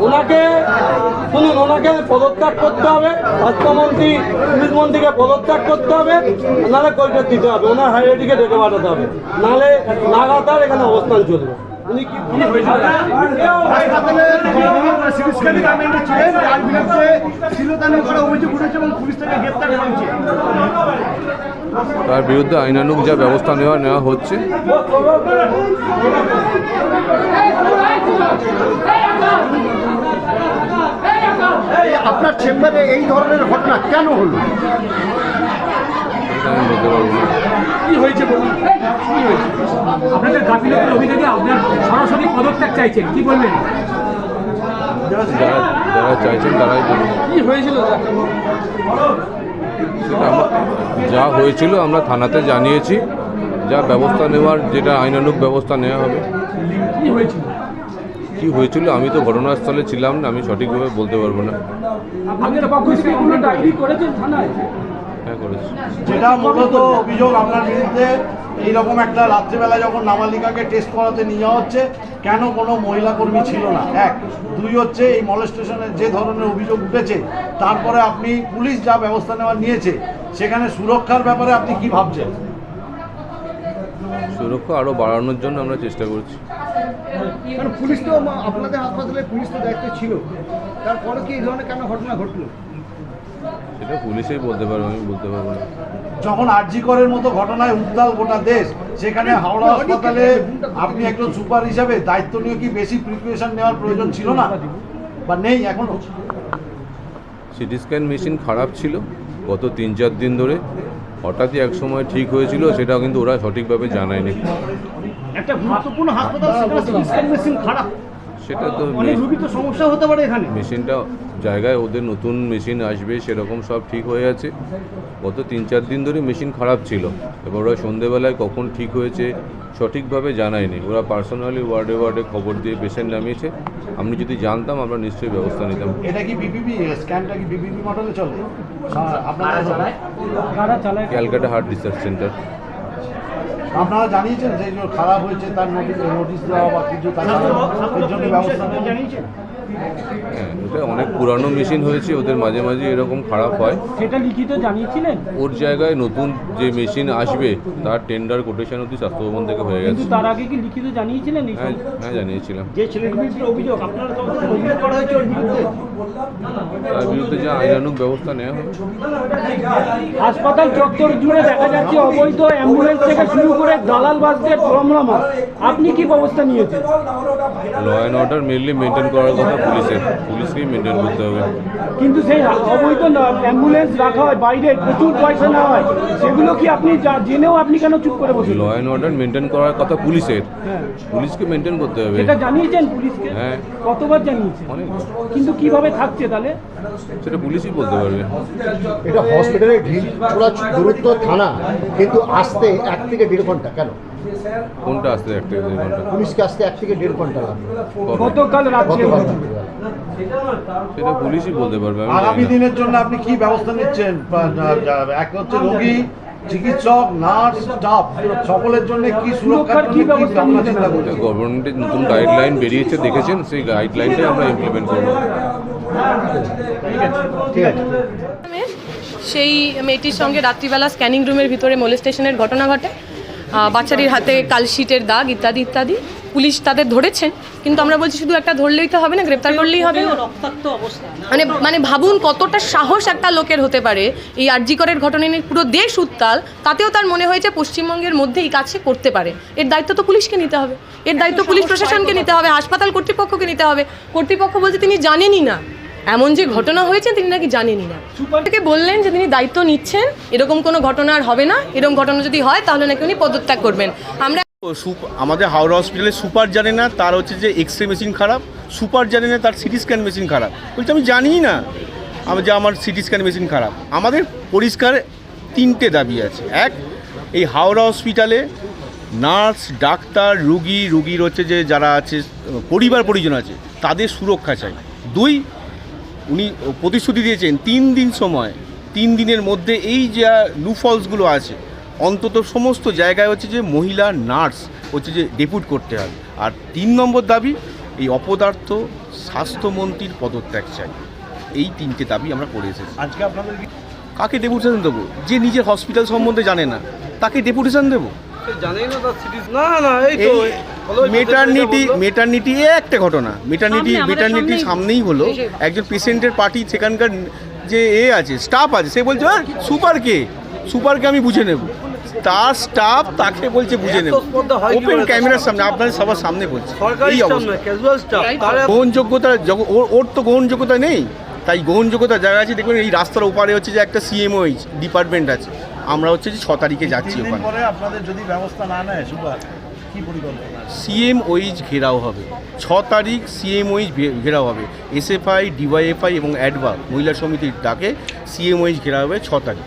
ওনাকে শুনুন, ওনাকে পদত্যাগ করতে হবে, স্বাস্থ্যমন্ত্রী পুলিশ মন্ত্রীকে পদত্যাগ করতে হবে, নাহলে কৈফিয়ত দিতে হবে, ওনার হাইওয়েটিকে ডেকে পাঠাতে হবে, নাহলে লাগাতার এখানে অবস্থান চলবে। উনি কি তার বিরুদ্ধে আইনানুগ যা ব্যবস্থা নেওয়া হচ্ছে। আপনার চেম্বারে এই ধরনের ঘটনা কেন হলো? আমি বলতে পারবো না। কি হয়েছে বলুন, কি হয়েছে? আপনাদের গাফিলতির অভিযোগে আপনার সরাসরি পদত্যাগ চাইছেন, কি বলবেন? যারা চাইছেন তারাই বলুন কি হয়েছিল? সেটা যা হয়েছিল আমরা থানাতে জানিয়েছি, যা ব্যবস্থা নেওয়ার, যেটা আইনানুগ ব্যবস্থা নেওয়া হবে। কি হয়েছিল? কি হয়েছিল আমি তো ঘটনাস্থলে ছিলাম না, আমি সঠিকভাবে বলতে পারবো না। আপনাদের পক্ষ থেকে কোনো ডায়েরি করেছেন থানায়? হ্যাঁ, করেছি। যেটা মূলত অভিযোগ আপনার বিরুদ্ধে, এইরকম একটা রাত্রিবেলা যখন নাবালিকাকে টেস্ট করাতে নিয়ে যাওয়া হচ্ছে, কেন কোনো মহিলা কর্মী ছিল না? এক, দুই হচ্ছে এই মলেস্টেশনের যে ধরনের অভিযোগ উঠেছে, তারপরে আপনি পুলিশ যা ব্যবস্থা নেওয়া নিয়েছে, সেখানে সুরক্ষার ব্যাপারে আপনি কি ভাবছেন? সুরক্ষা আরও বাড়ানোর জন্য আমরা চেষ্টা করছি। কারণ পুলিশ তো আপনাদের হাসপাতালে পুলিশ তো দায়িত্ব ছিল, তারপরে কি এই ধরনের কেন ঘটনা ঘটলো? সেটা পুলিশেই বলতে পারবো, আমি বলতে পারবো না। যখন আরজি করের মতো ঘটনায় উত্তাল গোটা দেশ, সেখানে হাওড়া হাসপাতালে আপনি একজন সুপার হিসাবে দায়িত্ব নিয়ে কি বেশি প্রিপারেশন নেওয়ার প্রয়োজন ছিল না, বা নেই এখনো? সিটি স্ক্যান মেশিন খারাপ ছিল গত 3-4 দিন ধরে, হঠাৎই এক সময় ঠিক হয়েছিল, সেটাও কিন্তু ওরা সঠিকভাবে জানায়নি। একটা গুরুত্বপূর্ণ হাসপাতাল, সিটি স্ক্যান মেশিন খারাপ, সেটা তো অনেক রোগী তো সমস্যা হতে পারে এখানে। মেশিনটা জায়গায় ওদের নতুন মেশিন আসবে, সেরকম সব ঠিক হয়ে আছে। গত 3-4 দিন ধরে মেশিন খারাপ ছিল, এবার ওরা সন্ধেবেলায় কখন ঠিক হয়েছে সঠিকভাবে জানায়নি। ওরা পার্সোনালি ওয়ার্ডে ওয়ার্ডে খবর দিয়ে পেশেন্ট নামিয়েছে। আমি যদি জানতাম আমরা নিশ্চয়ই ব্যবস্থা নিতাম। এটা কি বিপিপি স্ক্যানটা কি বিপিপি মডেলে চলে? আপনারা কারা চালায়? Calcutta heart research centre. আপনারা জানিয়েছেন যে খারাপ হয়েছে, তার নোটিশ দেওয়া বা কিছু, তার জন্য ব্যবস্থা জানিয়েছেন? হ্যাঁ, এটা অনেক পুরানো মেশিন হয়েছে, ওদের মাঝে মাঝে এরকম খারাপ হয়। সেটা লিখিত জানিয়েছিলেন? ওর জায়গায় নতুন যে মেশিন আসবে তার টেন্ডার কোটেশন অবধি স্বাস্থ্য ভবন থেকে হয়ে গেছে। কিন্তু তার আগে কি লিখিত জানিয়েছিলেন? হ্যাঁ, জানিয়েছিলাম। যে ছেলের বিরুদ্ধে অভিযোগ, আপনারা তো অভিযোগ করা হয়েছে ওর বিরুদ্ধে, তার বিরুদ্ধে যে আইনানুগ ব্যবস্থা নেওয়া হবে। হাসপাতাল চত্বর জুড়ে দেখা যাচ্ছে অবৈধ অ্যাম্বুলেন্স থেকে শুরু করে দালাল বাসদের রমরমা। আপনি কি ব্যবস্থা নিয়েছেন? Law and order mainly maintain করার কথা পুলিশকেই মেনটেন করতে হবে। কিন্তু সেই অবৈধ অ্যাম্বুলেন্স রাখা হয় বাইরে, প্রচুর পয়সা নেওয়া হয়, সেগুলো কি আপনি জেনেও আপনি কেন চুপ করে বসে? ল অ্যান্ড অর্ডার মেনটেন করার কথা পুলিশের, হ্যাঁ, পুলিশকে মেনটেন করতে হবে। সেটা জানিয়েছেন পুলিশকে? হ্যাঁ। কতবার জানিয়েছেন? অনেক। কিন্তু কিভাবে থাকছে তাহলে? সেটা পুলিশই বলতে পারবে। এটা হসপিটালে ঢিলছোড়া দূরত্ব থানা, কিন্তু আসতে 1 থেকে 1.5 ঘন্টা কেন? কোনটা আসতে 1 থেকে 2 ঘন্টা? পুলিশকে আসতে 1 থেকে 1.5 ঘন্টা লাগবে। গতকাল রাত্রে সেটা পুলিশই বলতে পারবে। আমি আগামী জানি না। দিনের জন্য আপনি কি ব্যবস্থা নিচ্ছেন? এক হচ্ছে রোগী, চিকিৎসক, নার্স, স্টাফ সকলের জন্য কি সুরক্ষার কি ব্যবস্থা আপনারা চিন্তা করছেন? গভর্নমেন্টের নতুন গাইডলাইন বেরিয়েছে, দেখেছেন, সেই গাইডলাইনটাই আমরা ইমপ্লিমেন্ট করব। ঠিক আছে। সেই মেয়েটির সঙ্গে রাত্রিবেলা স্ক্যানিং রুমের ভিতরে মোলেস্টেশনের ঘটনা ঘটে। বাচ্চাটির হাতে কালশিটের দাগ ইত্যাদি ইত্যাদি। পুলিশ তাদের ধরেছেন, কিন্তু আমরা বলছি শুধু একটা ধরলেই তো হবে না, গ্রেপ্তার করলেই হবে না। মানে ভাবুন কতটা সাহস একটা লোকের হতে পারে। এই আরজি করের ঘটনা নিয়ে পুরো দেশ উত্তাল, তাতেও তার মনে হয়েছে পশ্চিমবঙ্গের মধ্যে এই কাজ করতে পারে। এর দায়িত্ব তো পুলিশকে নিতে হবে, এর দায়িত্ব পুলিশ প্রশাসনকে নিতে হবে, হাসপাতাল কর্তৃপক্ষকে নিতে হবে। কর্তৃপক্ষ বলছে তিনি জানেনই না, এমন যে ঘটনা হয়েছে তিনি নাকি জানেনই না। সুপারকে বললেন যে তিনি দায়িত্ব নিচ্ছেন, এরকম কোনো ঘটনা আর হবে না, এরকম ঘটনা যদি হয় তাহলে নাকি উনি পদত্যাগ করবেন। আমরা আমাদের হাওড়া হসপিটালে সুপার জানে না তার হচ্ছে যে এক্স-রে মেশিন খারাপ, সুপার জানে না তার সিটি স্ক্যান মেশিন খারাপ। বলছি আমি জানিই না আমার সিটি স্ক্যান মেশিন খারাপ। আমাদের পরিষ্কার 3টে দাবি আছে। এক, এই হাওড়া হসপিটালে নার্স, ডাক্তার, রুগীর হচ্ছে যে যারা আছে পরিবার পরিজন আছে তাদের সুরক্ষা চাই। 2, উনি প্রতিশ্রুতি দিয়েছেন 3 দিন সময়, 3 দিনের মধ্যে এই যে লুফলসগুলো আছে অন্তত সমস্ত জায়গায় হচ্ছে যে মহিলা নার্স হচ্ছে যে ডেপুট করতে হবে। আর 3 নম্বর দাবি, এই অপদার্থ স্বাস্থ্যমন্ত্রীর পদত্যাগ চাই, এই 3টে দাবি আমরা করে এসেছি। আজকে আপনাদের কি কাকে ডেপুটেশন দেবো? যে নিজের হসপিটাল সম্বন্ধে জানে না তাকে ডেপুটেশন দেবো? জানেই না তার সিরিজ না না এই তো মেটার্নিটি একটা ঘটনা, মেটার্নিটি সামনেই হলো, একজন পেশেন্টের পার্টি সেখানকার যে আছে স্টাফ আছে, সে বলছে সুপারকে আমি বুঝে নেব, তার স্টাফ তাকে বলছে বুঝে নেব, ওপেন ক্যামেরার সামনে আপনাদের সবার সামনে বলছে। সরকারি এই স্টাফ অবস্থা, নয়, ক্যাজুয়াল স্টাফ। গ্রহণযোগ্যতা ওর তো গ্রহণযোগ্যতা নেই, তাই গ্রহণযোগ্যতা জায়গা আছে। দেখবেন এই রাস্তার ওপারে হচ্ছে যে একটা সিএমওইচ ডিপার্টমেন্ট আছে, আমরা হচ্ছে যে 6 তারিখে যাচ্ছি 3 দিন ওখানে। পরে আপনাদের যদি ব্যবস্থা না নেয় সুপার, কি পরিকল্পনা? সিএমওইচ ঘেরাও হবে 6 তারিখ, সিএমওইচ ঘেরাও হবে, এসএফআই, ডিওয়াইএফআই এবং অ্যাডভা মহিলা সমিতির ডাকে সিএমওইচ ঘেরাও হবে 6 তারিখ।